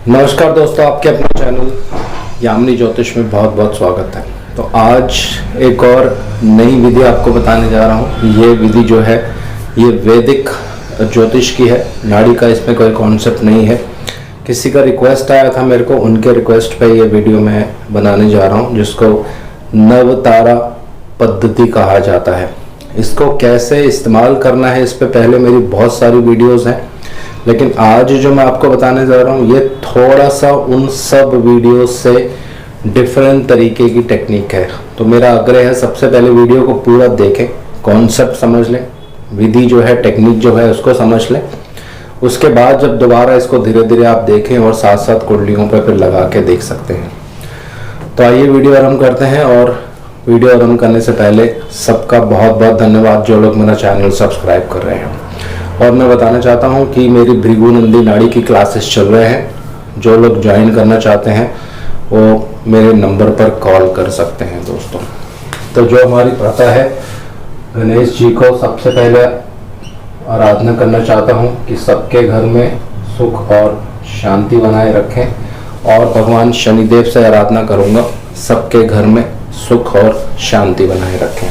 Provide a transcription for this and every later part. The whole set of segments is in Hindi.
नमस्कार दोस्तों, आपके अपने चैनल यामिनी ज्योतिष में बहुत बहुत स्वागत है। तो आज एक और नई विधि आपको बताने जा रहा हूँ। ये विधि जो है ये वैदिक ज्योतिष की है, नाड़ी का इसमें कोई कॉन्सेप्ट नहीं है। किसी का रिक्वेस्ट आया था मेरे को, उनके रिक्वेस्ट पे ये वीडियो मैं बनाने जा रहा हूँ, जिसको नवतारा पद्धति कहा जाता है। इसको कैसे इस्तेमाल करना है, इस पे पहले मेरी बहुत सारी वीडियोस हैं, लेकिन आज जो मैं आपको बताने जा रहा हूँ ये थोड़ा सा उन सब वीडियोस से डिफरेंट तरीके की टेक्निक है। तो मेरा आग्रह है सबसे पहले वीडियो को पूरा देखें, कॉन्सेप्ट समझ लें, विधि जो है टेक्निक जो है उसको समझ लें। उसके बाद जब दोबारा इसको धीरे धीरे आप देखें और साथ साथ कुंडलियों पर फिर लगा के देख सकते हैं। तो आइए वीडियो आरंभ करते हैं। और वीडियो आरंभ करने से पहले सबका बहुत बहुत धन्यवाद जो लोग मेरा चैनल सब्सक्राइब कर रहे हैं। और मैं बताना चाहता हूं कि मेरी भृगुनंदी नाड़ी की क्लासेस चल रहे हैं। जो लोग ज्वाइन करना चाहते हैं वो मेरे नंबर पर कॉल कर सकते हैं दोस्तों। तो जो हमारी प्रथा है, गणेश जी को सबसे पहले आराधना करना चाहता हूं कि सबके घर में सुख और शांति बनाए रखें। और भगवान शनिदेव से आराधना करूंगा, सबके घर में सुख और शांति बनाए रखें।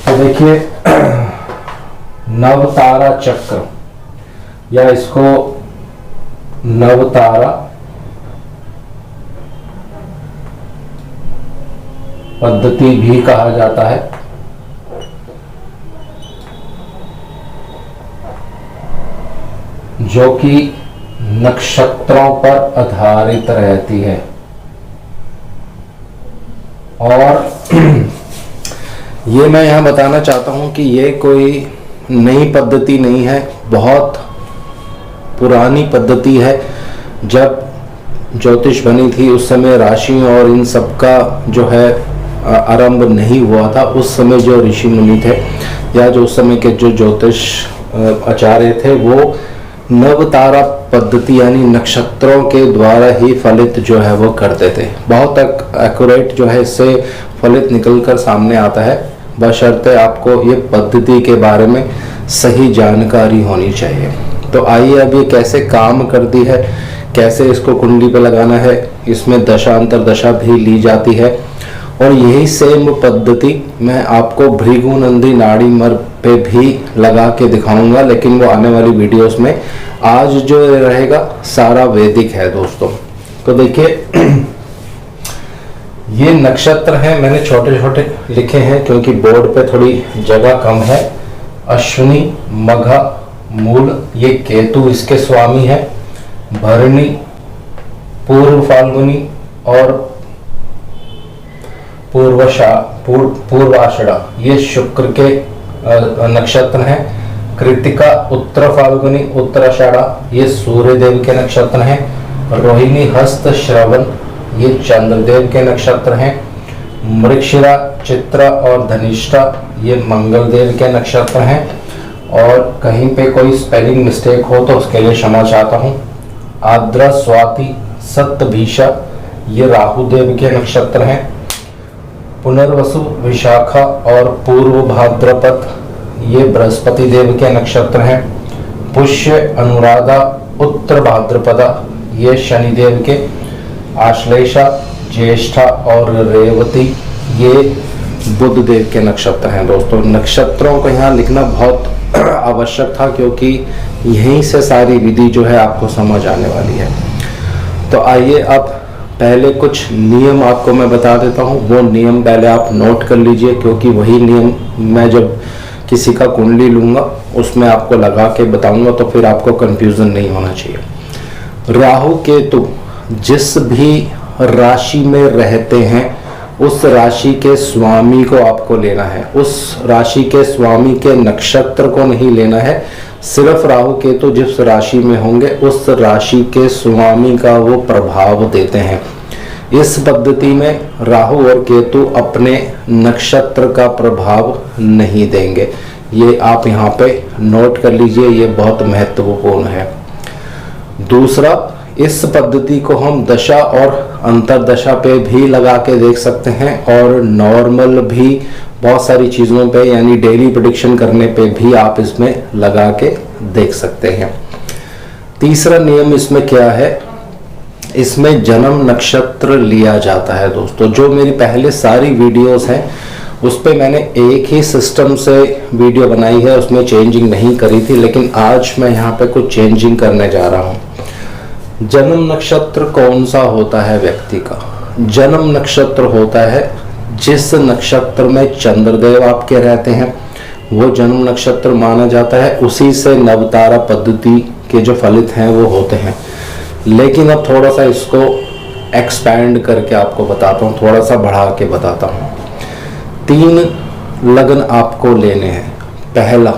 तो देखिए, नवतारा चक्र या इसको नवतारा पद्धति भी कहा जाता है। जो कि नक्षत्रों पर आधारित रहती है। और ये मैं यहां बताना चाहता हूं कि ये कोई नई पद्धति नहीं है, बहुत पुरानी पद्धति है। जब ज्योतिष बनी थी उस समय राशि और इन सब का जो है आरंभ नहीं हुआ था। उस समय जो ऋषि मुनि थे या जो उस समय के जो ज्योतिष आचार्य थे वो नवतारा पद्धति यानी नक्षत्रों के द्वारा ही फलित जो है वो करते थे। बहुत एक्यूरेट जो है इससे फलित निकलकर सामने आता है, बशर्ते आपको ये पद्धति के बारे में सही जानकारी होनी चाहिए। तो आइए अब ये कैसे काम करती है, कैसे इसको कुंडली पे लगाना है, इसमें दशांतर दशा भी ली जाती है। और यही सेम पद्धति मैं आपको भृगुनंदी नाड़ी मर पे भी लगा के दिखाऊंगा, लेकिन वो आने वाली वीडियोस में। आज जो रहेगा सारा वैदिक है दोस्तों। तो देखिए, ये नक्षत्र हैं, मैंने छोटे छोटे लिखे हैं क्योंकि बोर्ड पे थोड़ी जगह कम है। अश्विनी, मघा, मूल, ये केतु इसके स्वामी है। भरणी, पूर्व फाल्गुनी और पूर्वाषाढ़ा ये शुक्र के नक्षत्र हैं। कृतिका, उत्तर फाल्गुनी, उत्तराषाढ़ा ये सूर्य देव के नक्षत्र हैं। रोहिणी, हस्त, श्रवण ये चंद्रदेव के नक्षत्र हैं। मृगशिरा, चित्रा और धनिष्ठा ये मंगल देव के नक्षत्र हैं। और कहीं पे कोई स्पेलिंग मिस्टेक हो तो उसके लिए क्षमा चाहता हूँ। आद्रा, स्वाति, सप्तभीषा ये राहु देव के नक्षत्र हैं। पुनर्वसु, विशाखा और पूर्व भाद्रपद ये बृहस्पति देव के नक्षत्र हैं। पुष्य, अनुराधा, उत्तर भाद्रपदा ये शनिदेव के। आश्लेषा, ज्येष्ठा और रेवती ये बुध देव के नक्षत्र हैं दोस्तों। नक्षत्रों को यहाँ लिखना बहुत आवश्यक था क्योंकि यहीं से सारी विधि जो है आपको समझ आने वाली है। तो आइए अब पहले कुछ नियम आपको मैं बता देता हूँ। वो नियम पहले आप नोट कर लीजिए, क्योंकि वही नियम मैं जब किसी का कुंडली लूंगा उसमें आपको लगा के बताऊंगा, तो फिर आपको कंफ्यूजन नहीं होना चाहिए। राहु केतु जिस भी राशि में रहते हैं उस राशि के स्वामी को आपको लेना है। उस राशि के स्वामी के नक्षत्र को नहीं लेना है। सिर्फ राहु केतु जिस राशि में होंगे उस राशि के स्वामी का वो प्रभाव देते हैं। इस पद्धति में राहु और केतु अपने नक्षत्र का प्रभाव नहीं देंगे। ये आप यहाँ पे नोट कर लीजिए, ये बहुत महत्वपूर्ण है। दूसरा, इस पद्धति को हम दशा और अंतरदशा पे भी लगा के देख सकते हैं और नॉर्मल भी बहुत सारी चीज़ों पे यानी डेली प्रेडिक्शन करने पे भी आप इसमें लगा के देख सकते हैं। तीसरा नियम इसमें क्या है इसमें जन्म नक्षत्र लिया जाता है दोस्तों। जो मेरी पहले सारी वीडियोस हैं उस पे मैंने एक ही सिस्टम से वीडियो बनाई है, उसमें चेंजिंग नहीं करी थी, लेकिन आज मैं यहाँ पे कुछ चेंजिंग करने जा रहा हूँ। जन्म नक्षत्र कौन सा होता है व्यक्ति का? जन्म नक्षत्र होता है जिस नक्षत्र में चंद्रदेव आपके रहते हैं, वो जन्म नक्षत्र माना जाता है। उसी से नवतारा पद्धति के जो फलित हैं वो होते हैं। लेकिन अब थोड़ा सा इसको एक्सपैंड करके आपको बताता हूँ, थोड़ा सा बढ़ा के बताता हूँ। 3 लगन आपको लेने हैं। पहला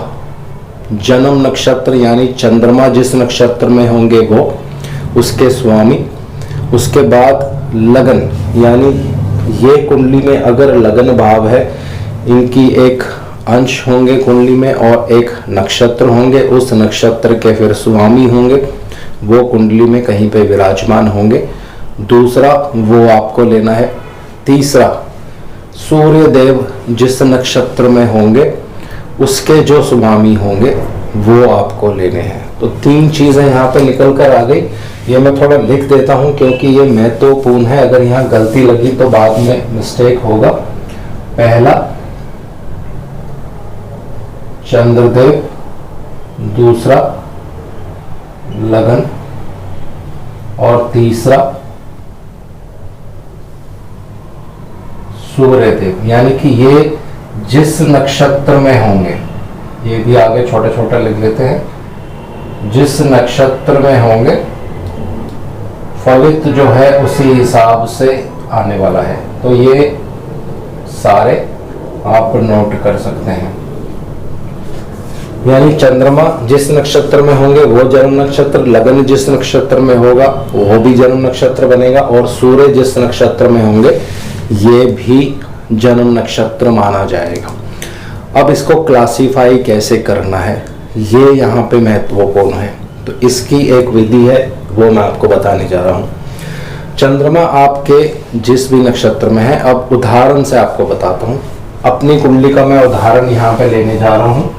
जन्म नक्षत्र यानी चंद्रमा जिस नक्षत्र में होंगे वो, उसके स्वामी। उसके बाद लगन यानी ये कुंडली में अगर लगन भाव है, इनकी एक अंश होंगे कुंडली में और एक नक्षत्र होंगे, उस नक्षत्र के फिर स्वामी होंगे, वो कुंडली में कहीं पे विराजमान होंगे। दूसरा वो आपको लेना है। तीसरा सूर्य देव जिस नक्षत्र में होंगे उसके जो स्वामी होंगे वो आपको लेने हैं। तो 3 चीजें यहाँ पे निकल कर आ गई। ये मैं थोड़ा लिख देता हूँ क्योंकि ये महत्वपूर्ण है, अगर यहाँ गलती लगी तो बाद में मिस्टेक होगा। पहला चंद्रदेव, दूसरा लगन और तीसरा सूर्य देव। यानी कि ये जिस नक्षत्र में होंगे, ये भी आगे छोटे छोटे लिख लेते हैं, जिस नक्षत्र में होंगे फलित जो है उसी हिसाब से आने वाला है। तो ये सारे आप नोट कर सकते हैं। यानी चंद्रमा जिस नक्षत्र में होंगे वो जन्म नक्षत्र, लगन जिस नक्षत्र में होगा वो भी जन्म नक्षत्र बनेगा, और सूर्य जिस नक्षत्र में होंगे ये भी जन्म नक्षत्र माना जाएगा। अब इसको क्लासिफाई कैसे करना है ये यहाँ पे महत्वपूर्ण है। तो इसकी एक विधि है, वो मैं आपको बताने जा रहा हूँ। चंद्रमा आपके जिस भी नक्षत्र में है, अब उदाहरण से आपको बताता हूँ। अपनी कुंडली का मैं उदाहरण यहाँ पे लेने जा रहा हूँ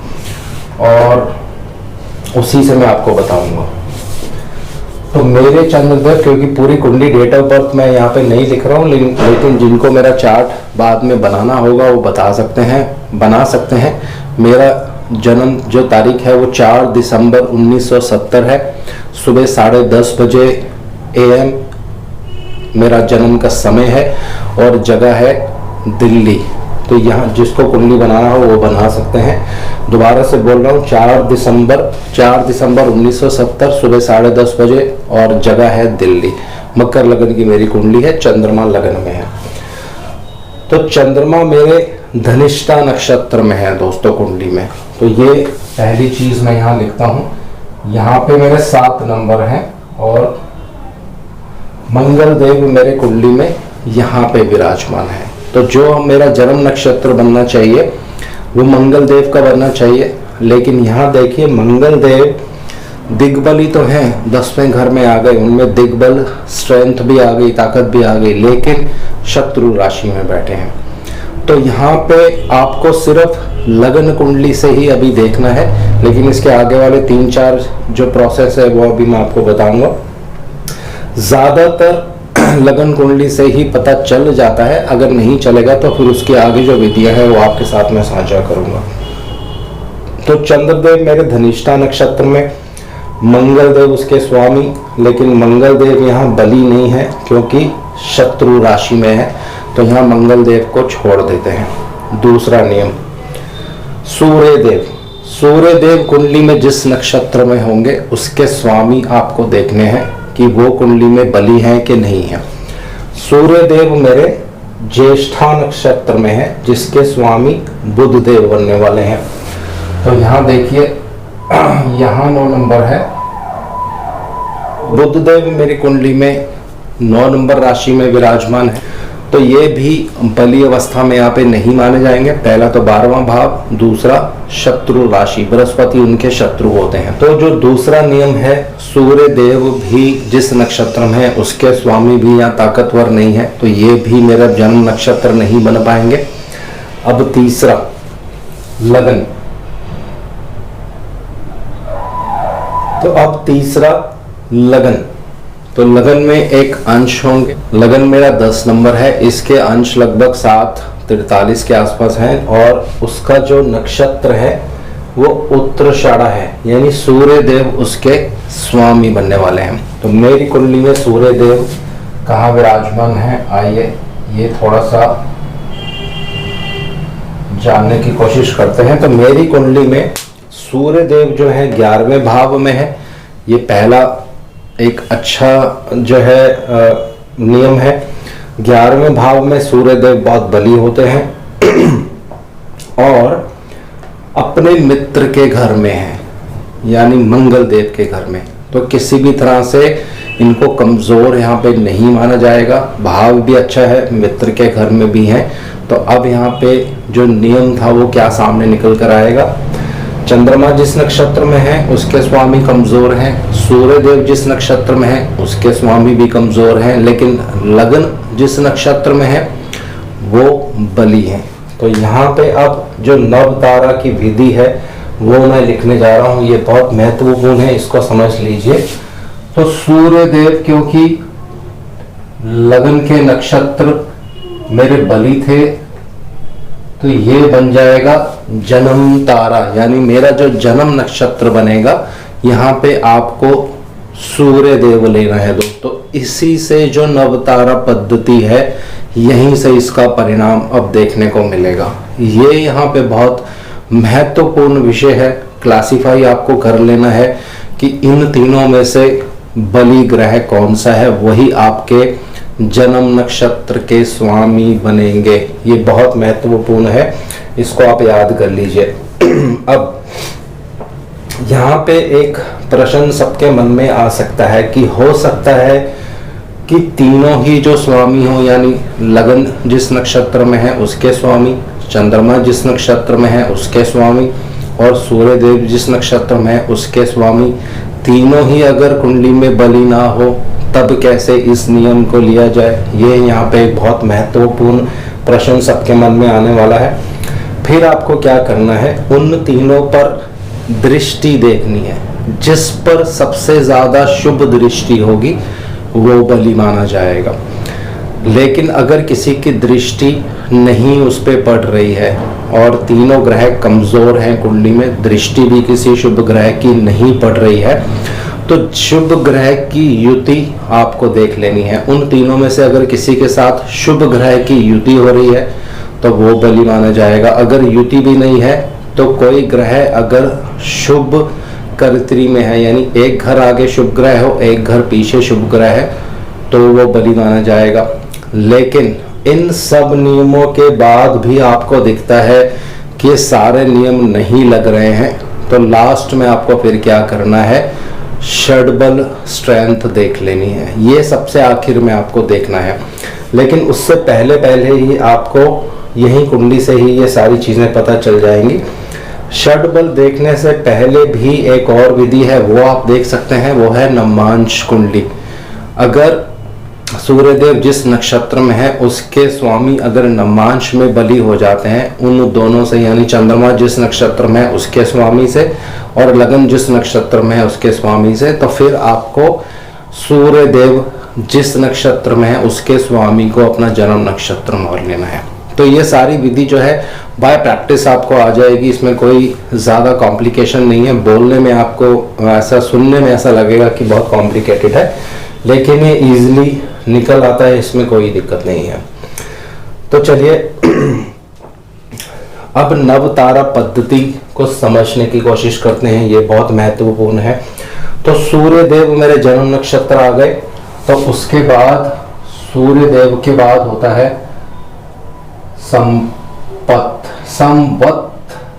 और उसी से मैं आपको बताऊंगा। तो मेरे चंद्रदेव, क्योंकि पूरी कुंडली डेट ऑफ बर्थ मैं यहाँ पे नहीं लिख रहा हूँ, लेकिन जिनको मेरा चार्ट बाद में बनाना होगा वो बना सकते हैं। मेरा जन्म जो तारीख है वो 4 दिसंबर 1970 है। सुबह 10:30 बजे AM मेरा जन्म का समय है और जगह है दिल्ली। तो यहाँ जिसको कुंडली बनाना हो वो बना सकते हैं। दोबारा से बोल रहा हूँ, 4 दिसंबर 1970 सुबह 10:30 बजे और जगह है दिल्ली। मकर लगन की मेरी कुंडली है, चंद्रमा लगन में है। तो चंद्रमा मेरे धनिष्ठा नक्षत्र में है दोस्तों कुंडली में। तो ये पहली चीज मैं यहाँ लिखता हूँ। यहाँ पे मेरे 7 नंबर हैं और मंगल देव मेरे कुंडली में यहाँ पे विराजमान है। तो जो मेरा जन्म नक्षत्र बनना चाहिए वो मंगल देव का बनना चाहिए। लेकिन यहाँ देखिए, मंगल देव दिग्बली तो हैं, 10वें घर में आ गए, उनमें दिग्बल स्ट्रेंथ भी आ गई, ताकत भी आ गई, लेकिन शत्रु राशि में बैठे हैं। तो यहाँ पे आपको सिर्फ लगन कुंडली से ही अभी देखना है, लेकिन इसके आगे वाले 3-4 जो प्रोसेस है वो अभी मैं आपको बताऊंगा। ज्यादातर लगन कुंडली से ही पता चल जाता है, अगर नहीं चलेगा तो फिर उसके आगे जो विधियां हैं वो आपके साथ में साझा करूंगा। तो चंद्रदेव मेरे धनिष्ठा नक्षत्र में, मंगल देव उसके स्वामी, लेकिन मंगल देव यहाँ बली नहीं है क्योंकि शत्रु राशि में है, तो यहाँ मंगल देव को छोड़ देते हैं। दूसरा नियम, सूर्य देव कुंडली में जिस नक्षत्र में होंगे उसके स्वामी आपको देखने हैं कि वो कुंडली में बली है कि नहीं है। सूर्य देव मेरे ज्येष्ठा नक्षत्र में है जिसके स्वामी बुध देव बनने वाले हैं। तो यहाँ देखिए, यहाँ 9 नंबर है। बुध देव मेरी कुंडली में 9 नंबर राशि में विराजमान है। तो ये भी बली अवस्था में यहाँ पे नहीं माने जाएंगे। पहला तो 12वां भाव, दूसरा शत्रु राशि, बृहस्पति उनके शत्रु होते हैं। तो जो दूसरा नियम है, सूर्य देव भी जिस नक्षत्र में है उसके स्वामी भी यहाँ ताकतवर नहीं है, तो ये भी मेरा जन्म नक्षत्र नहीं बन पाएंगे। अब तीसरा लगन, तो अब तीसरा लगन, तो लगन में एक अंश होंगे। लगन मेरा 10 नंबर है, इसके अंश लगभग 7:43 के आसपास हैं और उसका जो नक्षत्र है वो उत्तराषाढ़ा है, यानी सूर्य देव उसके स्वामी बनने वाले हैं। तो मेरी कुंडली में सूर्य देव कहाँ विराजमान है, आइए ये थोड़ा सा जानने की कोशिश करते हैं। तो मेरी कुंडली में सूर्य देव जो है 11वें भाव में है। ये पहला एक अच्छा जो है नियम है। 11वें भाव में सूर्य देव बहुत बली होते हैं और अपने मित्र के घर में है, यानी मंगल देव के घर में। तो किसी भी तरह से इनको कमजोर यहाँ पे नहीं माना जाएगा। भाव भी अच्छा है, मित्र के घर में भी है। तो अब यहाँ पे जो नियम था वो क्या सामने निकल कर आएगा। चंद्रमा जिस नक्षत्र में है उसके स्वामी कमजोर हैं, सूर्य देव जिस नक्षत्र में है उसके स्वामी भी कमजोर हैं, लेकिन लगन जिस नक्षत्र में है वो बली है। तो यहाँ पे अब जो नव तारा की विधि है वो मैं लिखने जा रहा हूँ। ये बहुत महत्वपूर्ण है, इसको समझ लीजिए। तो सूर्य देव क्योंकि लगन के नक्षत्र मेरे बली थे, तो ये बन जाएगा जन्म तारा, यानी मेरा जो जन्म नक्षत्र बनेगा यहाँ पे आपको सूर्य देव लेना है दोस्तों। इसी से जो नवतारा पद्धति है यहीं से इसका परिणाम अब देखने को मिलेगा। ये यहाँ पे बहुत महत्वपूर्ण विषय है। क्लासिफाई आपको कर लेना है कि इन तीनों में से बली ग्रह कौन सा है, वही आपके जन्म नक्षत्र के स्वामी बनेंगे। ये बहुत महत्वपूर्ण है, इसको आप याद कर लीजिए। अब यहाँ पे एक प्रश्न सबके मन में आ सकता है कि हो सकता है कि तीनों ही जो स्वामी हो, यानी लगन जिस नक्षत्र में है उसके स्वामी, चंद्रमा जिस नक्षत्र में है उसके स्वामी और सूर्य देव जिस नक्षत्र में है उसके स्वामी, तीनों ही अगर कुंडली में बली ना हो तब कैसे इस नियम को लिया जाए। ये यहाँ पे एक बहुत महत्वपूर्ण प्रश्न सबके मन में आने वाला है। फिर आपको क्या करना है, उन तीनों पर दृष्टि देखनी है। जिस पर सबसे ज्यादा शुभ दृष्टि होगी वो बली माना जाएगा। लेकिन अगर किसी की दृष्टि नहीं उस पे पड़ रही है और तीनों ग्रह कमजोर हैं कुंडली में, दृष्टि भी किसी शुभ ग्रह की नहीं पड़ रही है, तो शुभ ग्रह की युति आपको देख लेनी है। उन तीनों में से अगर किसी के साथ शुभ ग्रह की युति हो रही है तो वो बली माना जाएगा। अगर युति भी नहीं है तो कोई ग्रह अगर शुभ कर्त्री में है, यानी एक घर आगे शुभ ग्रह हो एक घर पीछे शुभ ग्रह है, तो वो बली माना जाएगा। लेकिन इन सब नियमों के बाद भी आपको दिखता है कि सारे नियम नहीं लग रहे हैं, तो लास्ट में आपको फिर क्या करना है, षडबल स्ट्रेंथ देख लेनी है। ये सबसे आखिर में आपको देखना है। लेकिन उससे पहले ही आपको यही कुंडली से ही ये सारी चीजें पता चल जाएंगी। षडबल देखने से पहले भी एक और विधि है, वो आप देख सकते हैं, वो है नमांश कुंडली। अगर सूर्यदेव जिस नक्षत्र में है उसके स्वामी अगर नमांश में बली हो जाते हैं उन दोनों से, यानी चंद्रमा जिस नक्षत्र में है उसके स्वामी से और लगन जिस नक्षत्र में है उसके स्वामी से, तो फिर आपको सूर्यदेव जिस नक्षत्र में है उसके स्वामी को अपना जन्म नक्षत्र मान लेना है। तो ये सारी विधि जो है बाय प्रैक्टिस आपको आ जाएगी। इसमें कोई ज़्यादा कॉम्प्लिकेशन नहीं है। बोलने में आपको ऐसा, सुनने में ऐसा लगेगा कि बहुत कॉम्प्लिकेटेड है, लेकिन ये इजीली निकल आता है, इसमें कोई दिक्कत नहीं है। तो चलिए अब नव तारा पद्धति को समझने की कोशिश करते हैं। ये बहुत महत्वपूर्ण है। तो सूर्य देव मेरे जन्म नक्षत्र आ गए, तो उसके बाद सूर्य देव के बाद होता है संपत। संवत,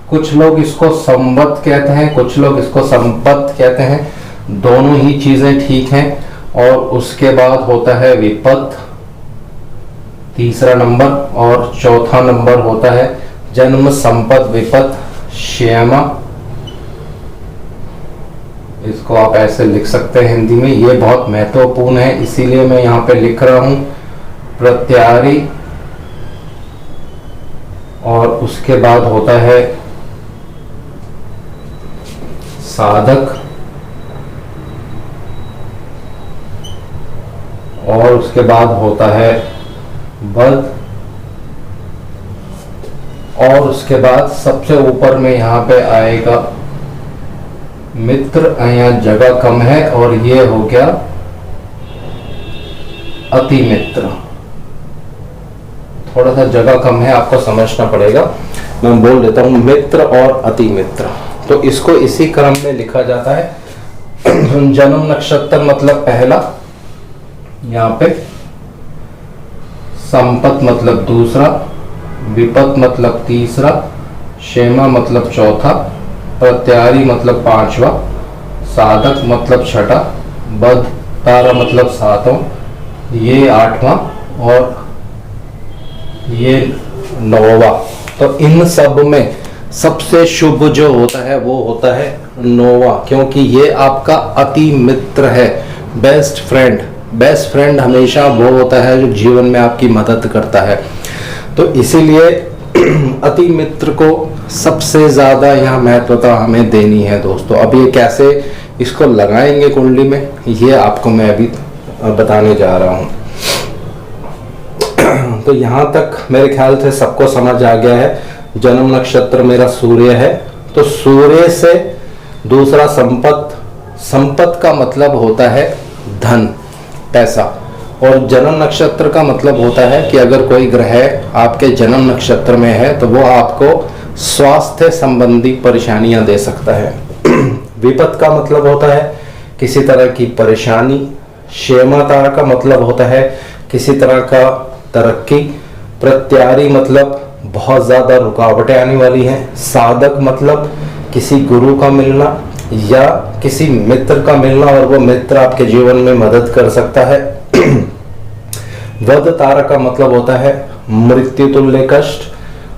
कुछ लोग इसको संवत कहते हैं, कुछ लोग इसको संपत कहते हैं, दोनों ही चीजें ठीक हैं। और उसके बाद होता है विपत, तीसरा नंबर, और चौथा नंबर होता है जन्म संपत विपत श्यामा। इसको आप ऐसे लिख सकते हैं हिंदी में। ये बहुत महत्वपूर्ण है, इसीलिए मैं यहाँ पे लिख रहा हूं प्रत्यारी। और उसके बाद होता है साधक, और उसके बाद होता है बद, और उसके बाद सबसे ऊपर में यहाँ पे आएगा मित्र। यहाँ जगह कम है और ये हो गया अति मित्र। थोड़ा सा जगह कम है, आपको समझना पड़ेगा, मैं बोल देता हूं मित्र और अति मित्र। तो इसको इसी क्रम में लिखा जाता है। जन्म नक्षत्र मतलब पहला, यहाँ पे संपत मतलब दूसरा, विपत मतलब तीसरा, क्षेमा मतलब चौथा, प्रत्यारी मतलब पांचवा, साधक मतलब छठा, बद तारा मतलब सातवां, ये आठवां और ये नौवां। तो इन सब में सबसे शुभ जो होता है वो होता है नौवां, क्योंकि ये आपका अति मित्र है, बेस्ट फ्रेंड। बेस्ट फ्रेंड हमेशा वो होता है जो जीवन में आपकी मदद करता है। तो इसीलिए अति मित्र को सबसे ज्यादा यहाँ महत्वता हमें देनी है दोस्तों। अब ये कैसे इसको लगाएंगे कुंडली में, ये आपको मैं अभी बताने जा रहा हूँ। तो यहाँ तक मेरे ख्याल से सबको समझ आ गया है। जन्म नक्षत्र मेरा सूर्य है, तो सूर्य से दूसरा संपत। संपत का मतलब होता है धन, पैसा। और जन्म नक्षत्र का मतलब होता है कि अगर कोई ग्रह आपके जन्म नक्षत्र में है तो वो आपको स्वास्थ्य संबंधी परेशानियां दे सकता है। विपत का मतलब होता है किसी तरह की परेशानी। क्षेमता का मतलब होता है किसी तरह का तरक्की। प्रत्यारी मतलब बहुत ज्यादा रुकावटें आने वाली हैं। साधक मतलब किसी गुरु का मिलना या किसी मित्र का मिलना, और वो मित्र आपके जीवन में मदद कर सकता है। वध तारा का मतलब होता है मृत्यु तुल्य कष्ट।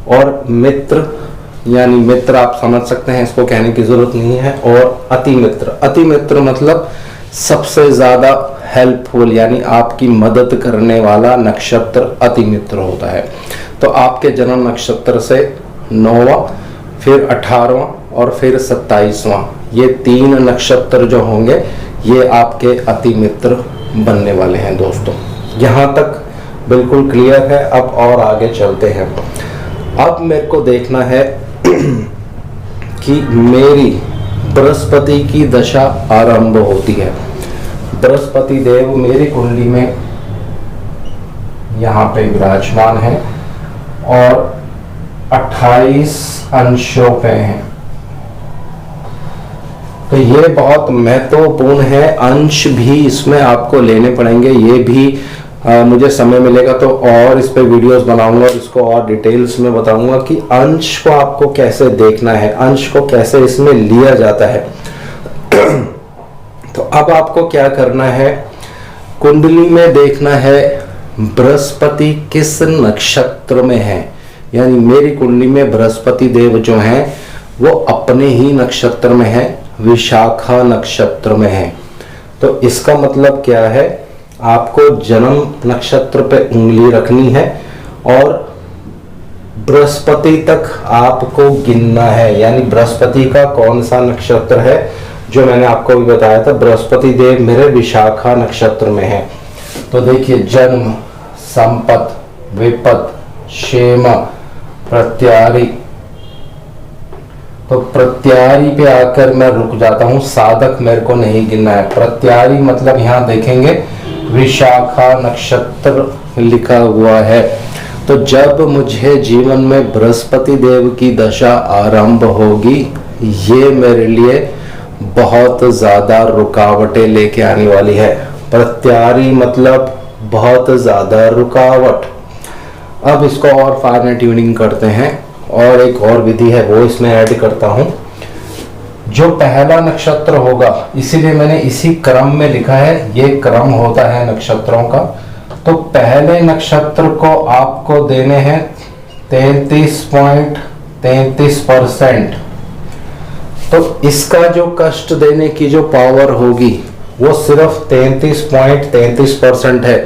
और मित्र यानी मित्र आप समझ सकते हैं, इसको कहने की जरूरत नहीं है। और अति मित्र, अति मित्र मतलब सबसे ज्यादा हेल्पफुल यानी आपकी मदद करने वाला नक्षत्र अति मित्र होता है। तो आपके जन्म नक्षत्र से 9वां, फिर 18वां और फिर 27वां, ये 3 नक्षत्र जो होंगे ये आपके अति मित्र बनने वाले हैं दोस्तों। यहाँ तक बिल्कुल क्लियर है। अब और आगे चलते हैं। अब मेरे को देखना है कि मेरी बृहस्पति की दशा आरंभ होती है। बृहस्पति देव मेरी कुंडली में यहाँ पे विराजमान है और 28 अंशों पे हैं। तो ये बहुत महत्वपूर्ण है। अंश भी इसमें आपको लेने पड़ेंगे। ये भी मुझे समय मिलेगा तो और इस पे वीडियोस बनाऊंगा और इसको और डिटेल्स में बताऊंगा कि अंश को आपको कैसे देखना है, अंश को कैसे इसमें लिया जाता है। तो अब आपको क्या करना है, कुंडली में देखना है बृहस्पति किस नक्षत्र में है। यानी मेरी कुंडली में बृहस्पति देव जो हैं वो अपने ही नक्षत्र में है, विशाखा नक्षत्र में है। तो इसका मतलब क्या है, आपको जन्म नक्षत्र पे उंगली रखनी है और बृहस्पति तक आपको गिनना है। यानी बृहस्पति का कौन सा नक्षत्र है, जो मैंने आपको भी बताया था, बृहस्पति देव मेरे विशाखा नक्षत्र में है। तो देखिए, जन्म, संपत, विपत, क्षेमा, प्रत्यारी। तो प्रत्यारी पे आकर मैं रुक जाता हूं, साधक मेरे को नहीं गिनना है। प्रत्यारी मतलब यहां देखेंगे विशाखा नक्षत्र लिखा हुआ है। तो जब मुझे जीवन में बृहस्पति देव की दशा आरंभ होगी, ये मेरे लिए बहुत ज्यादा रुकावटें लेके आने वाली है। प्रत्यारी मतलब बहुत ज्यादा रुकावट। अब इसको और फाइन ट्यूनिंग करते हैं और एक और विधि है वो इसमें ऐड करता हूं। जो पहला नक्षत्र होगा, इसीलिए मैंने इसी क्रम में लिखा है, ये क्रम होता है नक्षत्रों का। तो पहले नक्षत्र को आपको देने हैं 33.33%। तो इसका जो कष्ट देने की जो पावर होगी वो सिर्फ 33.33% है।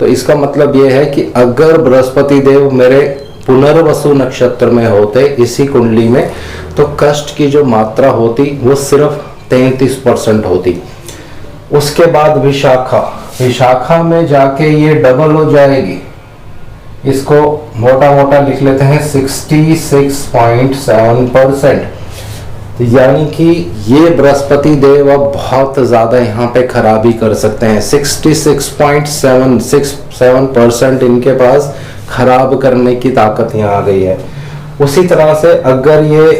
तो इसका मतलब ये है कि अगर बृहस्पति देव मेरे पुनर्वसु नक्षत्र में होते इसी कुंडली में, तो कष्ट की जो मात्रा होती वो सिर्फ 33% होती। उसके बाद विशाखा, विशाखा में जाके ये डबल हो जाएगी। इसको मोटा मोटा लिख लेते हैं 66.7%। यानी कि ये बृहस्पति देव अब बहुत ज़्यादा यहाँ पे खराबी कर सकते हैं। 66.7% इनके पास खराब करने की ताकत यहाँ आ गई है। उसी तरह से अगर ये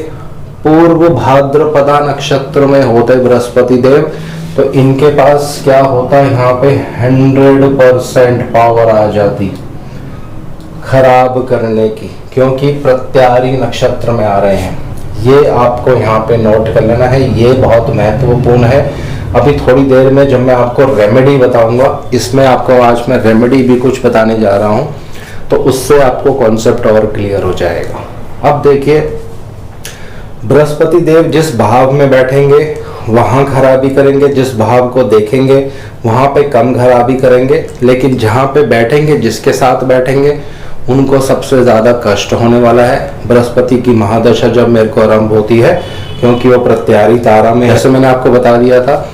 पूर्व भाद्रपदा नक्षत्र में होते बृहस्पति देव तो इनके पास क्या होता है, यहाँ पे 100% पावर आ जाती खराब करने की, क्योंकि प्रत्यारी नक्षत्र में आ रहे हैं। ये आपको यहाँ पे नोट कर लेना है, ये बहुत महत्वपूर्ण है। अभी थोड़ी देर में जब मैं आपको रेमेडी बताऊंगा, इसमें आपको आज मैं रेमेडी भी कुछ बताने जा रहा हूँ, तो उससे आपको कॉन्सेप्ट और क्लियर हो जाएगा। अब देखिए, बृहस्पति देव जिस भाव में बैठेंगे वहां खराबी करेंगे, जिस भाव को देखेंगे वहां पे कम खराबी करेंगे, लेकिन जहां पे बैठेंगे, जिसके साथ बैठेंगे, उनको सबसे ज्यादा कष्ट होने वाला है। बृहस्पति की महादशा जब मेरे को आरंभ होती है, क्योंकि वो प्रत्यारी तारा में, जैसे मैंने आपको बता दिया था,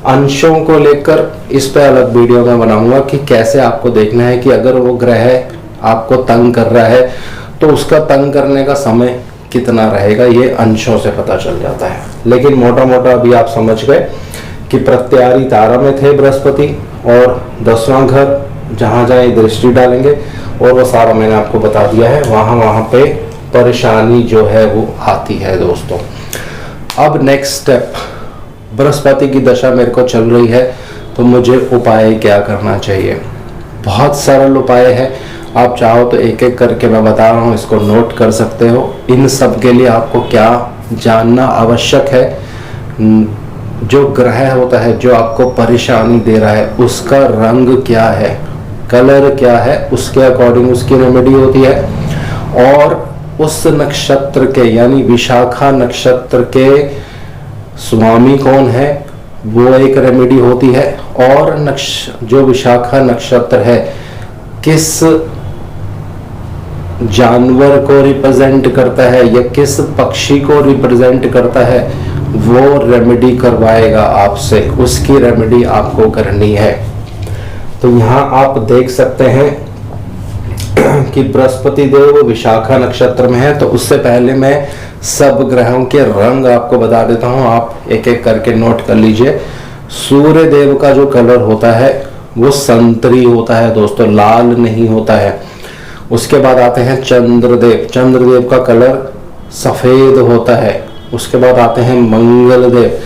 अंशों को लेकर इस पे अलग वीडियो में बनाऊंगा कि कैसे आपको देखना है कि अगर वो ग्रह आपको तंग कर रहा है तो उसका तंग करने का समय कितना रहेगा, ये अंशों से पता चल जाता है। लेकिन मोटा मोटा अभी आप समझ गए कि प्रत्यारी तारा में थे बृहस्पति, और 10वां घर जहां जहां दृष्टि डालेंगे, और वो सारा मैंने आपको बता दिया है, वहां वहां पे परेशानी जो है वो आती है दोस्तों। अब नेक्स्ट स्टेप, बृहस्पति की दशा मेरे को चल रही है तो मुझे उपाय क्या करना चाहिए। बहुत सरल उपाय है, आप चाहो तो एक एक करके मैं बता रहा हूँ, इसको नोट कर सकते हो। इन सब के लिए आपको क्या जानना आवश्यक है, जो ग्रह होता है जो आपको परेशानी दे रहा है उसका रंग क्या है, कलर क्या है, उसके अकॉर्डिंग उसकी रेमेडी होती है। और उस नक्षत्र के यानी विशाखा नक्षत्र के स्वामी कौन है, वो एक रेमेडी होती है। और जो विशाखा नक्षत्र है किस जानवर को रिप्रेजेंट करता है या किस पक्षी को रिप्रेजेंट करता है, वो रेमेडी करवाएगा आपसे, उसकी रेमेडी आपको करनी है। तो यहाँ आप देख सकते हैं कि बृहस्पति देव विशाखा नक्षत्र में है। तो उससे पहले मैं सब ग्रहों के रंग आपको बता देता हूँ, आप एक एक करके नोट कर लीजिए। सूर्य देव का जो कलर होता है वो संतरी होता है दोस्तों, लाल नहीं होता है। उसके बाद आते हैं चंद्रदेव, चंद्रदेव का कलर सफेद होता है। उसके बाद आते हैं मंगलदेव,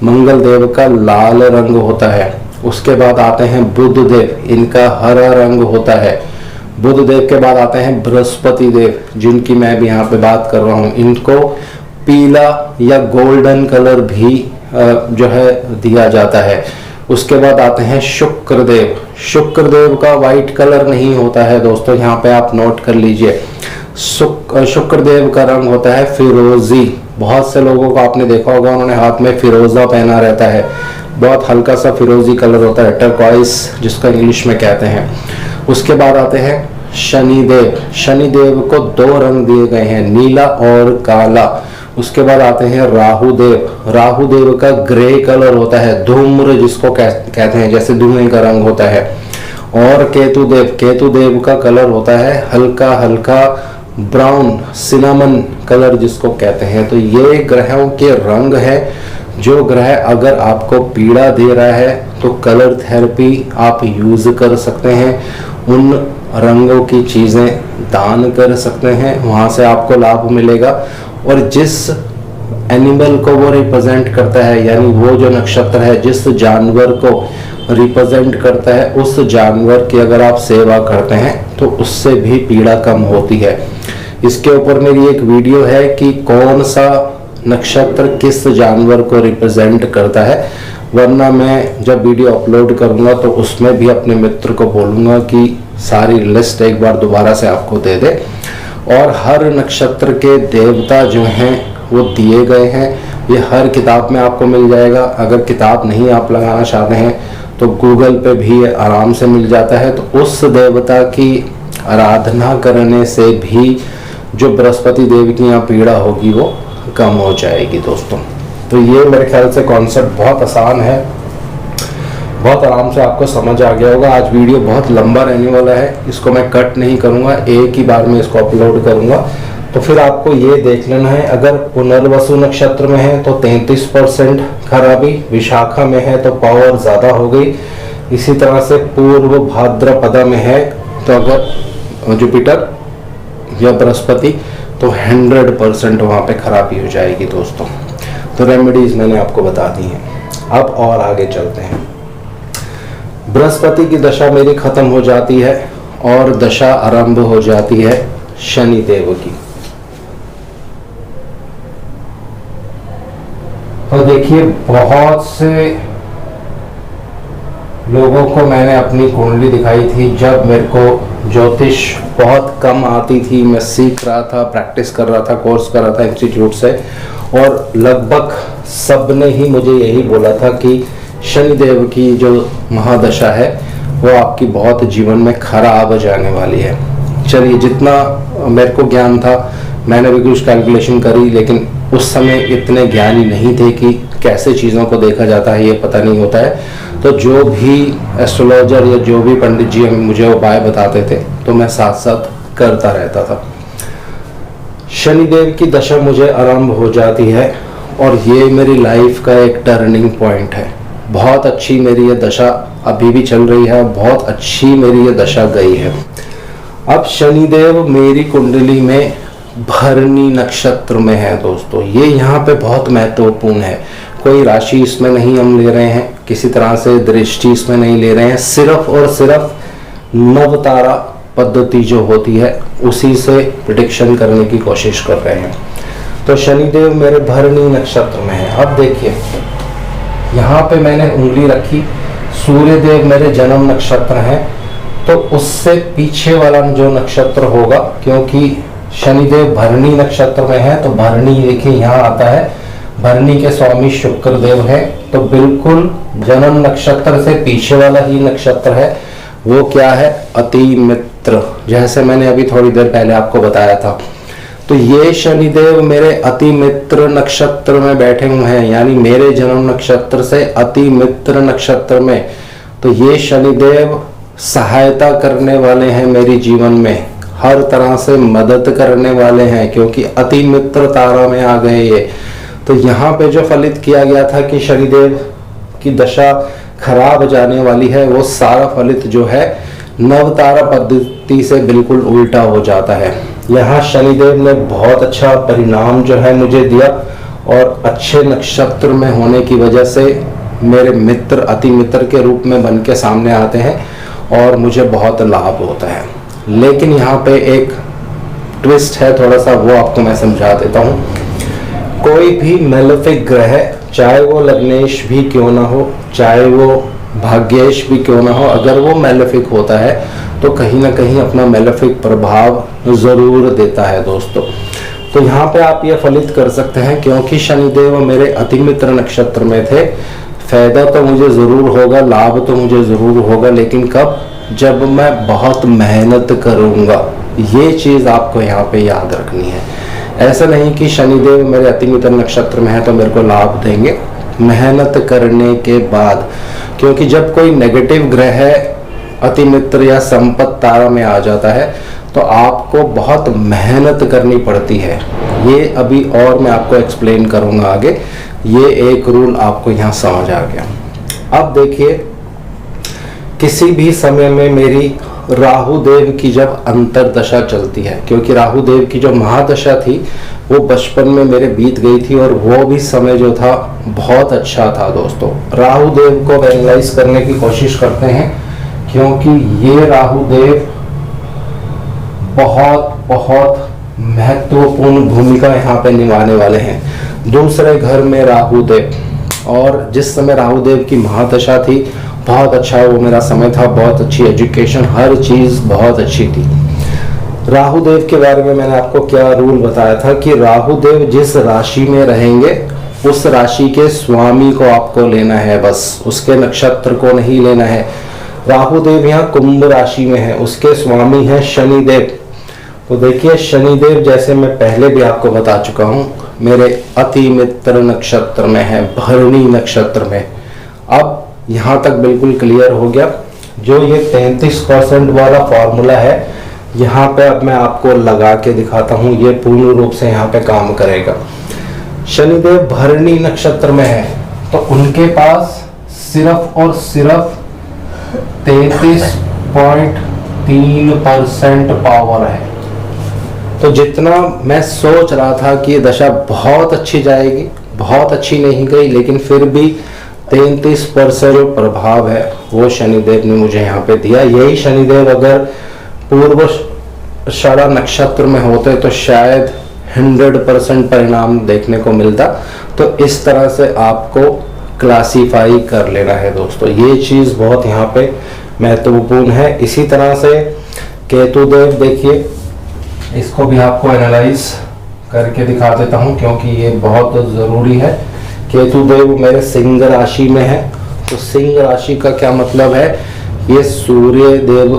मंगलदेव का लाल रंग होता है। उसके बाद आते हैं बुधदेव, इनका हरा रंग होता है। बुधदेव के बाद आते हैं बृहस्पति देव, जिनकी मैं भी यहाँ पे बात कर रहा हूँ, इनको पीला या गोल्डन कलर भी जो है दिया जाता है। उसके बाद आते हैं शुक्रदेव, शुक्रदेव का व्हाइट कलर नहीं होता है दोस्तों, यहाँ पे आप नोट कर लीजिए। शुक्रदेव का रंग होता है फिरोजी। बहुत से लोगों को आपने देखा होगा, उन्होंने हाथ में फिरोजा पहना रहता है, बहुत हल्का सा फिरोजी कलर होता है, टर्कॉइस जिसका इंग्लिश में कहते हैं। उसके बाद आते हैं शनिदेव, शनिदेव को 2 रंग दिए गए हैं, नीला और काला। उसके बाद आते हैं राहुदेव, राहुदेव का ग्रे कलर होता है, धूम्र जिसको कहते हैं, जैसे धुएं का रंग होता है। और केतुदेव, केतुदेव का कलर होता है हल्का हल्का ब्राउन, सिनामन कलर जिसको कहते हैं। तो ये ग्रहों के रंग है। जो ग्रह अगर आपको पीड़ा दे रहा है तो कलर थेरेपी आप यूज कर सकते हैं, उन रंगों की चीजें दान कर सकते हैं, वहां से आपको लाभ मिलेगा। और जिस एनिमल को वो रिप्रेजेंट करता है, यानी वो जो नक्षत्र है जिस जानवर को रिप्रेजेंट करता है, उस जानवर की अगर आप सेवा करते हैं तो उससे भी पीड़ा कम होती है। इसके ऊपर मेरी एक वीडियो है कि कौन सा नक्षत्र किस जानवर को रिप्रेजेंट करता है, वरना मैं जब वीडियो अपलोड करूंगा तो उसमें भी अपने मित्र को बोलूंगा कि सारी लिस्ट एक बार दोबारा से आपको दे दे। और हर नक्षत्र के देवता जो हैं वो दिए गए हैं, ये हर किताब में आपको मिल जाएगा। अगर किताब नहीं आप लगाना चाहते हैं तो गूगल पे भी आराम से मिल जाता है। तो उस देवता की आराधना करने से भी जो बृहस्पति देव की यहाँ पीड़ा होगी वो कम हो जाएगी दोस्तों। तो ये मेरे ख्याल से कॉन्सेप्ट बहुत आसान है। बहुत आराम से आपको समझ आ गया होगा। आज वीडियो बहुत लंबा रहने वाला है, इसको मैं कट नहीं करूँगा, एक ही बार में इसको अपलोड करूँगा। तो फिर आपको ये देख लेना है, अगर पुनर्वसु नक्षत्र में है तो 33% खराबी, विशाखा में है तो पावर ज़्यादा हो गई। इसी तरह से पूर्व भाद्रपदा में है तो अगर जुपिटर या बृहस्पति तो 100% वहाँ पे खराबी हो जाएगी दोस्तों। तो रेमेडीज मैंने आपको बता दी हैं। अब और आगे चलते हैं। बृहस्पति की दशा मेरी खत्म हो जाती है और दशा आरंभ हो जाती है शनि देव की। तो देखिए, बहुत से लोगों को मैंने अपनी कुंडली दिखाई थी जब मेरे को ज्योतिष बहुत कम आती थी। मैं सीख रहा था, प्रैक्टिस कर रहा था, कोर्स कर रहा था इंस्टीट्यूट से, और लगभग सब ने ही मुझे यही बोला था कि शनिदेव की जो महादशा है वो आपकी बहुत जीवन में खराब जाने वाली है। चलिए, जितना मेरे को ज्ञान था मैंने भी कुछ कैलकुलेशन करी, लेकिन उस समय इतने ज्ञानी नहीं थे कि कैसे चीज़ों को देखा जाता है, ये पता नहीं होता है। तो जो भी एस्ट्रोलॉजर या जो भी पंडित जी मुझे उपाय बताते थे तो मैं साथ साथ करता रहता था। शनिदेव की दशा मुझे आरंभ हो जाती है और ये मेरी लाइफ का एक टर्निंग पॉइंट है। बहुत अच्छी मेरी ये दशा अभी भी चल रही है, बहुत अच्छी मेरी ये दशा गई है। अब शनिदेव मेरी कुंडली में भरणी नक्षत्र में है दोस्तों। ये यहाँ पे बहुत महत्वपूर्ण है। कोई राशि इसमें नहीं हम ले रहे हैं, किसी तरह से दृष्टि इसमें नहीं ले रहे हैं, सिर्फ और सिर्फ नवतारा पद्धति जो होती है उसी से प्रेडिक्शन करने की कोशिश कर रहे हैं। तो शनिदेव मेरे भरणी नक्षत्र में है। अब देखिए, यहाँ पे मैंने उंगली रखी, सूर्य देव मेरे जन्म नक्षत्र है, तो उससे पीछे वाला जो नक्षत्र होगा, क्योंकि शनिदेव भरणी नक्षत्र में है तो भरणी देखिए यहाँ आता है, भरणी के स्वामी शुक्र देव है, तो बिल्कुल जन्म नक्षत्र से पीछे वाला ही नक्षत्र है। वो क्या है? अति मित्र, जैसे मैंने अभी थोड़ी देर पहले आपको बताया था। तो ये शनिदेव मेरे अति मित्र नक्षत्र में बैठे हुए हैं, यानी मेरे जन्म नक्षत्र से अति मित्र नक्षत्र में। तो ये शनिदेव सहायता करने वाले हैं मेरी जीवन में, हर तरह से मदद करने वाले हैं, क्योंकि अति मित्र तारा में आ गए ये। तो यहाँ पे जो फलित किया गया था कि शनिदेव की दशा खराब जाने वाली है, वो सारा फलित जो है नवतारा पद्धति से बिल्कुल उल्टा हो जाता है। यहाँ शनिदेव ने बहुत अच्छा परिणाम जो है मुझे दिया, और अच्छे नक्षत्र में होने की वजह से मेरे मित्र अति मित्र के रूप में बन के सामने आते हैं और मुझे बहुत लाभ होता है। लेकिन यहाँ पे एक ट्विस्ट है थोड़ा सा, वो आपको मैं समझा देता हूँ। कोई भी मेलेफिक ग्रह, चाहे वो लग्नेश भी क्यों ना हो, चाहे वो भाग्येश भी क्यों ना हो, अगर वो मेलेफिक होता है तो कहीं ना कहीं अपना मेलेफिक प्रभाव जरूर देता है दोस्तों। तो यहाँ पे आप ये फलित कर सकते हैं, क्योंकि शनिदेव मेरे अति मित्र नक्षत्र में थे। फायदा तो मुझे जरूर होगा, लाभ तो मुझे जरूर होगा, लेकिन कब? जब मैं बहुत मेहनत करूँगा। ये चीज़ आपको यहाँ पे याद रखनी है। ऐसा नहीं कि शनिदेव मेरे अति मित्र नक्षत्र में है तो मेरे को लाभ देंगे, मेहनत करने के बाद। क्योंकि जब कोई नेगेटिव ग्रह अति मित्र या संपत्ति तारा में आ जाता है तो आपको बहुत मेहनत करनी पड़ती है। ये अभी और मैं आपको एक्सप्लेन करूंगा आगे। ये एक रूल आपको यहाँ समझ आ गया। अब देखिए, किसी भी समय में मेरी राहु देव की जब अंतरदशा चलती है, क्योंकि राहु देव की जो महादशा थी वो बचपन में मेरे बीत गई थी, और वो भी समय जो था बहुत अच्छा था दोस्तों। राहु देव को एनालाइज करने की कोशिश करते हैं, क्योंकि ये राहु देव बहुत बहुत महत्वपूर्ण भूमिका यहाँ पे निभाने वाले हैं। दूसरे घर में राहु देव, और जिस समय राहु देव की महादशा थी बहुत अच्छा वो मेरा समय था, बहुत अच्छी एजुकेशन, हर चीज बहुत अच्छी थी। राहु देव के बारे में मैंने आपको क्या रूल बताया था कि राहु देव जिस राशि में रहेंगे उस राशि के स्वामी को आपको लेना है, बस उसके नक्षत्र को नहीं लेना है। राहु देव यहाँ कुंभ राशि में है, उसके स्वामी है शनिदेव। तो देखिए, शनिदेव जैसे मैं पहले भी आपको बता चुका हूँ मेरे अति मित्र नक्षत्र में है, भरणी नक्षत्र में। अब यहाँ तक बिल्कुल क्लियर हो गया। जो ये 33% वाला फॉर्मूला है यहाँ पे अब मैं आपको लगा के दिखाता हूँ, ये पूर्ण रूप से यहाँ पे काम करेगा। शनिदेव भरणी नक्षत्र में है तो उनके पास सिर्फ और सिर्फ 33.3% पावर है। तो जितना मैं सोच रहा था कि ये दशा बहुत अच्छी जाएगी, बहुत अच्छी नहीं गई, लेकिन फिर भी 33% जो प्रभाव है वो शनिदेव ने मुझे यहाँ पे दिया। यही शनिदेव अगर पूर्वाषाढ़ा नक्षत्र में होते तो शायद 100% परिणाम देखने को मिलता। तो इस तरह से आपको क्लासीफाई कर लेना है दोस्तों, ये चीज़ बहुत यहाँ पे महत्वपूर्ण है। इसी तरह से केतुदेव, देखिए इसको भी आपको एनालाइज करके दिखा देता हूँ क्योंकि ये बहुत ज़रूरी है। केतुदेव मेरे सिंह राशि में है, तो सिंह राशि का क्या मतलब है, ये सूर्य देव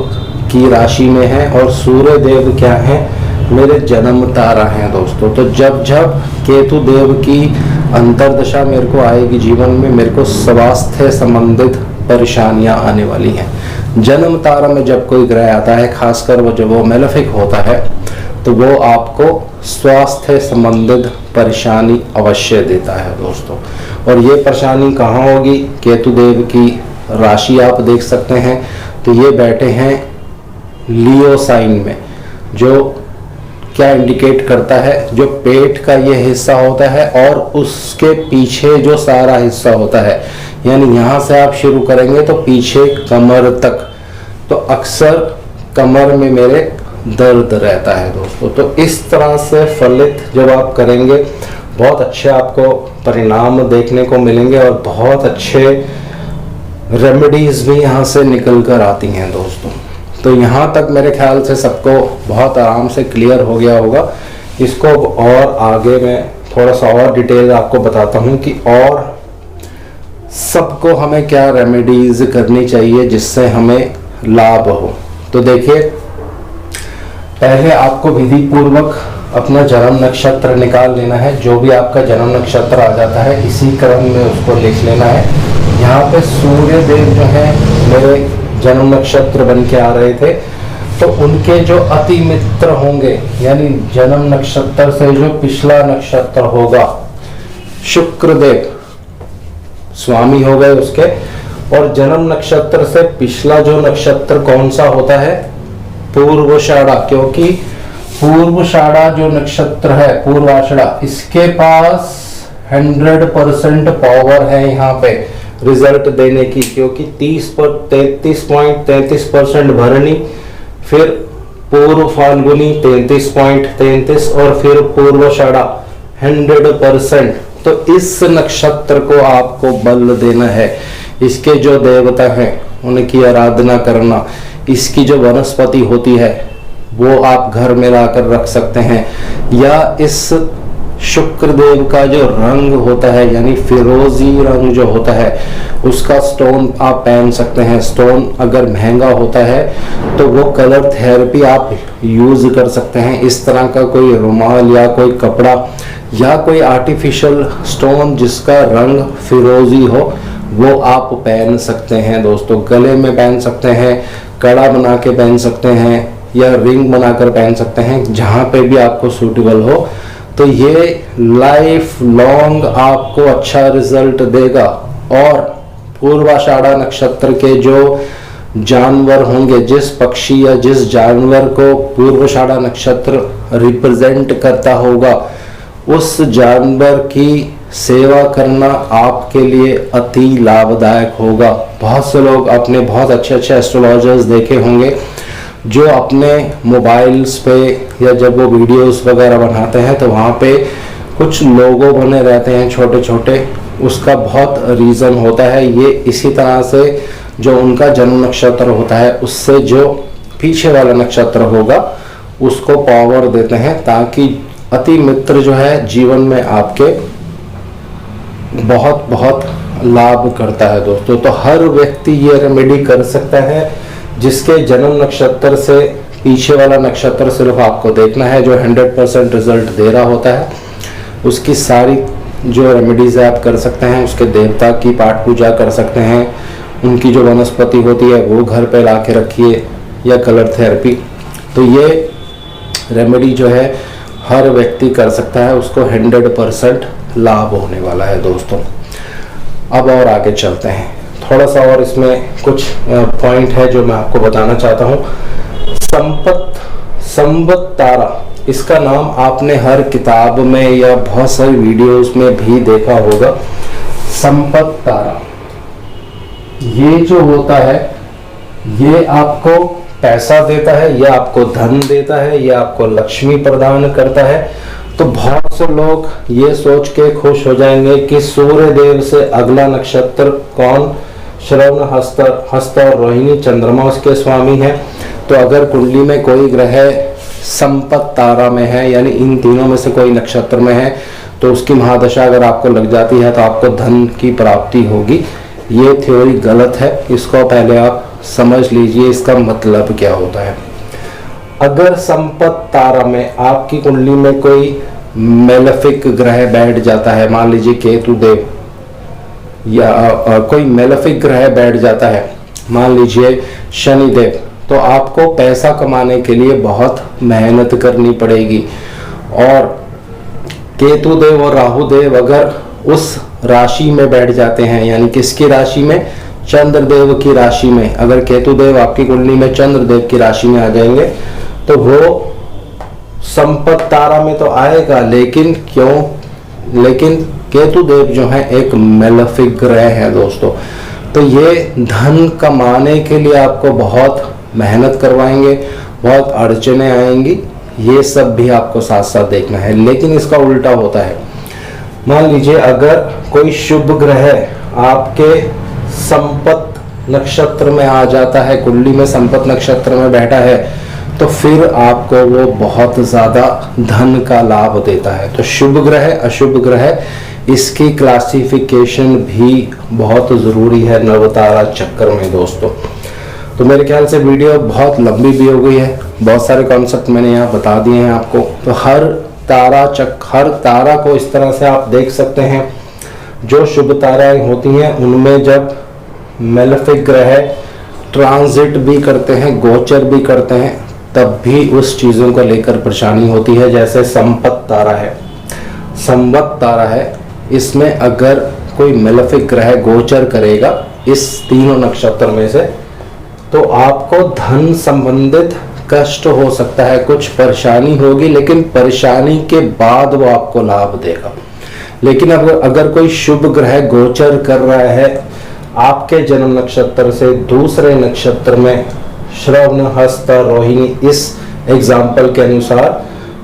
की राशि में है और सूर्य देव क्या है, मेरे जन्म तारा हैं दोस्तों। तो जब जब केतु देव की अंतर्दशा मेरे को आएगी जीवन में, मेरे को स्वास्थ्य संबंधित परेशानियां आने वाली हैं। जन्म तारा में जब कोई ग्रह आता है, खासकर वो जब वो मेलेफिक होता है, तो वो आपको स्वास्थ्य संबंधित परेशानी अवश्य देता है दोस्तों। और ये परेशानी कहाँ होगी, केतु देव की राशि आप देख सकते हैं, तो ये बैठे हैं लियो साइन में, जो क्या इंडिकेट करता है, जो पेट का ये हिस्सा होता है और उसके पीछे जो सारा हिस्सा होता है, यानी यहाँ से आप शुरू करेंगे तो पीछे कमर तक, तो अक्सर कमर में मेरे दर्द रहता है दोस्तों। तो इस तरह से फलित जब आप करेंगे, बहुत अच्छे आपको परिणाम देखने को मिलेंगे और बहुत अच्छे रेमेडीज भी यहाँ से निकल कर आती हैं दोस्तों। तो यहाँ तक मेरे ख्याल से सबको बहुत आराम से क्लियर हो गया होगा। इसको और आगे मैं थोड़ा सा और डिटेल आपको बताता हूँ कि और सबको हमें क्या रेमेडीज करनी चाहिए जिससे हमें लाभ हो। तो देखिए, पहले आपको विधि पूर्वक अपना जन्म नक्षत्र निकाल लेना है। जो भी आपका जन्म नक्षत्र आ जाता है इसी क्रम में उसको लिख लेना है। यहाँ पे सूर्य देव जो है मेरे जन्म नक्षत्र बन के आ रहे थे, तो उनके जो अति मित्र होंगे, यानी जन्म नक्षत्र से जो पिछला नक्षत्र होगा, शुक्रदेव स्वामी हो गए उसके। और जन्म नक्षत्र से पिछला जो नक्षत्र कौन सा होता है, पूर्वाषाढ़ा, क्योंकि पूर्वाषाढ़ा जो नक्षत्र है, पूर्वाषाढ़ा, इसके पास 100% पावर है यहाँ पे रिजल्ट देने की, क्योंकि 33.33% भरणी, फिर पूर्व फाल्गुनी 33.33 और फिर पूर्वाषाढ़ा 100%। तो इस नक्षत्र को आपको बल देना है। इसके जो देवता हैं उनकी आराधना करना, इसकी जो वनस्पति होती है वो आप घर में लाकर रख सकते हैं, या इस शुक्रदेव का जो रंग होता है यानी फिरोजी रंग जो होता है उसका स्टोन आप पहन सकते हैं। स्टोन अगर महंगा होता है तो वो कलर थेरेपी आप यूज कर सकते हैं। इस तरह का कोई रुमाल या कोई कपड़ा या कोई आर्टिफिशियल स्टोन जिसका रंग फिरोजी हो वो आप पहन सकते हैं दोस्तों। गले में पहन सकते हैं, कड़ा बना के पहन सकते हैं या रिंग बनाकर पहन सकते हैं, जहाँ पे भी आपको सूटेबल हो। तो ये लाइफ लॉन्ग आपको अच्छा रिजल्ट देगा। और पूर्वाषाढ़ा नक्षत्र के जो जानवर होंगे, जिस पक्षी या जिस जानवर को पूर्वाषाढ़ा नक्षत्र रिप्रेजेंट करता होगा, उस जानवर की सेवा करना आपके लिए अति लाभदायक होगा। बहुत से लोग अपने बहुत अच्छे अच्छे एस्ट्रोलॉजर्स देखे होंगे जो अपने मोबाइल्स पे या जब वो वीडियोस वगैरह बनाते हैं तो वहाँ पे कुछ लोगो बने रहते हैं छोटे छोटे। उसका बहुत रीज़न होता है ये, इसी तरह से जो उनका जन्म नक्षत्र होता है उससे जो पीछे वाला नक्षत्र होगा उसको पावर देते हैं, ताकि अति मित्र जो है जीवन में आपके बहुत बहुत लाभ करता है दोस्तों। तो हर व्यक्ति ये रेमेडी कर सकता है जिसके जन्म नक्षत्र से पीछे वाला नक्षत्र सिर्फ आपको देखना है, जो 100% रिजल्ट दे रहा होता है। उसकी सारी जो रेमेडीज आप कर सकते हैं, उसके देवता की पाठ पूजा कर सकते हैं, उनकी जो वनस्पति होती है वो घर पे ला के रखिए, या कलर थेरेपी। तो ये रेमेडी जो है हर व्यक्ति कर सकता है, उसको 100% लाभ होने वाला है दोस्तों। अब और आगे चलते हैं, थोड़ा सा और इसमें कुछ पॉइंट है जो मैं आपको बताना चाहता हूँ। संपत तारा, इसका नाम आपने हर किताब में या बहुत सारी वीडियोस में भी देखा होगा। संपत तारा ये जो होता है, ये आपको पैसा देता है, या आपको धन देता है, या आपको लक्ष्मी प्रदान करता है। तो बहुत से लोग ये सोच के खुश हो जाएंगे कि सूर्य देव से अगला नक्षत्र कौन, श्रवण, हस्त और रोहिणी, चंद्रमा उसके स्वामी है। तो अगर कुंडली में कोई ग्रह संपत तारा में है, यानी इन तीनों में से कोई नक्षत्र में है, तो उसकी महादशा अगर आपको लग जाती है तो आपको धन की प्राप्ति होगी। ये थ्योरी गलत है, इसको पहले आप समझ लीजिए इसका मतलब क्या होता है। अगर संपत तारा में आपकी कुंडली में कोई मेलेफिक ग्रह बैठ जाता है, मान लीजिए केतु देव, या कोई मेलेफिक ग्रह बैठ जाता है, मान लीजिए शनि देव, तो आपको पैसा कमाने के लिए बहुत मेहनत करनी पड़ेगी। और केतु देव और राहु देव अगर उस राशि में बैठ जाते हैं, यानी किसकी राशि में, चंद्रदेव की राशि में, अगर केतु देव आपकी कुंडली में चंद्रदेव की राशि में आ जाएंगे तो वो संपत तारा में तो आएगा, लेकिन केतु देव जो है एक मेलेफिक ग्रह है दोस्तों। तो ये धन कमाने के लिए आपको बहुत मेहनत करवाएंगे, बहुत अड़चने आएंगी, ये सब भी आपको साथ साथ देखना है। लेकिन इसका उल्टा होता है, मान लीजिए अगर कोई शुभ ग्रह आपके संपत नक्षत्र में आ जाता है, कुंडली में संपत नक्षत्र में बैठा है, तो फिर आपको वो बहुत ज्यादा धन का लाभ देता है। तो शुभ ग्रह, अशुभ ग्रह, इसकी क्लासिफिकेशन भी बहुत जरूरी है नवतारा चक्र में दोस्तों। तो मेरे ख्याल से वीडियो बहुत लंबी भी हो गई है, बहुत सारे कॉन्सेप्ट मैंने यहाँ बता दिए हैं आपको। तो हर तारा को इस तरह से आप देख सकते हैं। जो शुभ ताराएं होती हैं उनमें जब मेलेफिक ग्रह ट्रांजिट भी करते हैं, गोचर भी करते हैं, तब भी उस चीजों को लेकर परेशानी होती है। जैसे संपत तारा है, इसमें अगर कोई मेलेफिक ग्रह गोचर करेगा इस तीनों नक्षत्र में से, तो आपको धन संबंधित कष्ट हो सकता है, कुछ परेशानी होगी, लेकिन परेशानी के बाद वो आपको लाभ देगा। लेकिन अगर कोई शुभ ग्रह गोचर कर रहा है आपके जन्म नक्षत्र से दूसरे नक्षत्र में, श्रवण, हस्त, रोहिणी, इस एग्जाम्पल के अनुसार,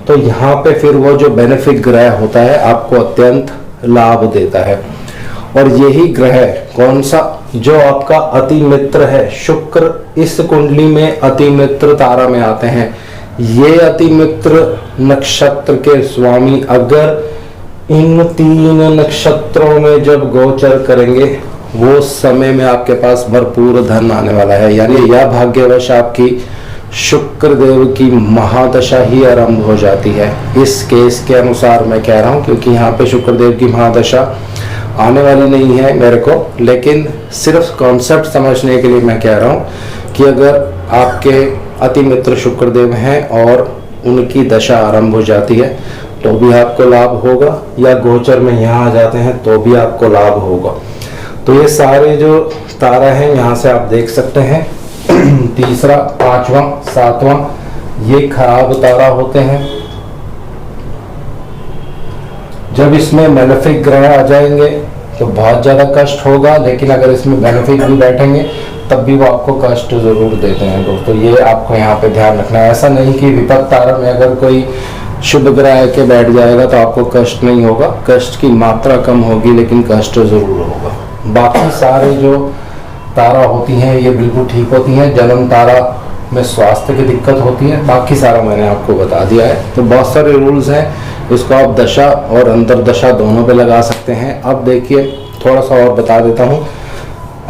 तो यहाँ पे फिर वो जो बेनिफिक ग्रह होता है आपको अत्यंत लाभ देता है। और यही ग्रह कौन सा, जो आपका अति मित्र है, शुक्र, इस कुंडली में अति मित्र तारा में आते हैं। ये अति मित्र नक्षत्र के स्वामी अगर इन तीन नक्षत्रों में जब गोचर करेंगे, वो समय में आपके पास भरपूर धन आने वाला है। यानी या भाग्यवश आपकी शुक्र देव की महादशा ही आरंभ हो जाती है। इस केस के अनुसार मैं कह रहा हूं, क्योंकि यहाँ पे शुक्र देव की महादशा आने वाली नहीं है मेरे को, लेकिन सिर्फ कॉन्सेप्ट समझने के लिए मैं कह रहा हूँ कि अगर आपके अति मित्र शुक्र देव हैं और उनकी दशा आरंभ हो जाती है तो भी आपको लाभ होगा, या गोचर में यहाँ आ जाते हैं तो भी आपको लाभ होगा। तो ये सारे जो तारा हैं यहाँ से आप देख सकते हैं, तीसरा, पांचवा, सातवां, ये खराब तारा होते हैं। जब इसमें मेलेफिक ग्रह आ जाएंगे तो बहुत ज्यादा कष्ट होगा, लेकिन अगर इसमें बेनिफिक भी बैठेंगे तब भी वो आपको कष्ट जरूर देते हैं दोस्तों। ये आपको यहाँ पे ध्यान रखना है। ऐसा नहीं कि विपद तारा में अगर कोई शुभ ग्रह के बैठ जाएगा तो आपको कष्ट नहीं होगा, कष्ट की मात्रा कम होगी, लेकिन कष्ट जरूर होगा। बाकी सारे जो तारा होती हैं ये बिल्कुल ठीक होती हैं। जन्म तारा में स्वास्थ्य की दिक्कत होती है, बाकी सारा मैंने आपको बता दिया है। तो बहुत सारे रूल्स हैं, इसको आप दशा और अंतरदशा दोनों पे लगा सकते हैं। अब देखिए थोड़ा सा और बता देता हूँ,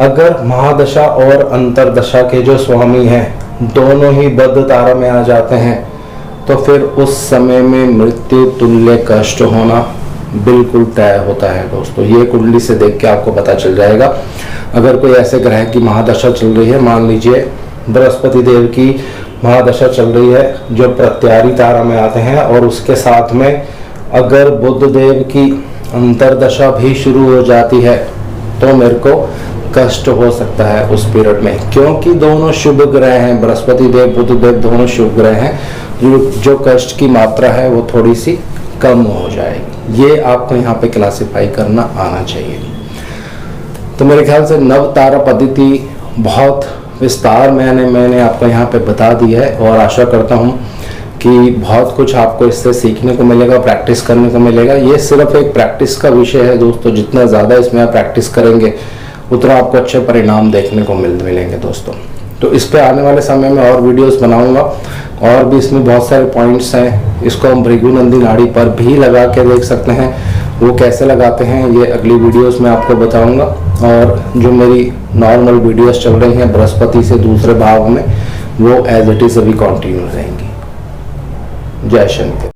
अगर महादशा और अंतरदशा के जो स्वामी हैं दोनों ही बद्ध तारा में आ जाते हैं तो फिर उस समय में मृत्यु तुल्य कष्ट होना बिल्कुल तय होता है दोस्तों। ये कुंडली से देख के आपको पता चल जाएगा। अगर कोई ऐसे ग्रह की महादशा चल रही है, मान लीजिए बृहस्पति देव की महादशा चल रही है जो प्रत्यारी तारा में आते हैं, और उसके साथ में अगर बुध देव की अंतरदशा भी शुरू हो जाती है तो मेरे को कष्ट हो सकता है उस पीरियड में, क्योंकि दोनों शुभ ग्रह हैं, बृहस्पति देव बुध देव दोनों शुभ ग्रह हैं। जो कष्ट की मात्रा है वो थोड़ी सी कम हो जाएगी। ये आपको यहाँ पे क्लासिफाई करना आना चाहिए। तो मेरे ख्याल से नव तारा पद्धति बहुत विस्तार मैंने आपको यहाँ पे बता दी है, और आशा करता हूँ कि बहुत कुछ आपको इससे सीखने को मिलेगा, प्रैक्टिस करने को मिलेगा। ये सिर्फ एक प्रैक्टिस का विषय है दोस्तों, जितना ज़्यादा इसमें आप प्रैक्टिस करेंगे उतना आपको अच्छे परिणाम देखने को मिलेंगे दोस्तों। तो इस पे आने वाले समय में और वीडियोस बनाऊंगा, और भी इसमें बहुत सारे पॉइंट्स हैं। इसको हम भृगुनंदी नाड़ी पर भी लगा के देख सकते हैं, वो कैसे लगाते हैं ये अगली वीडियोस में आपको बताऊंगा। और जो मेरी नॉर्मल वीडियोस चल रही हैं बृहस्पति से दूसरे भाव में, वो एज इट इज़ अभी कंटिन्यू रहेंगी। जय शंकर।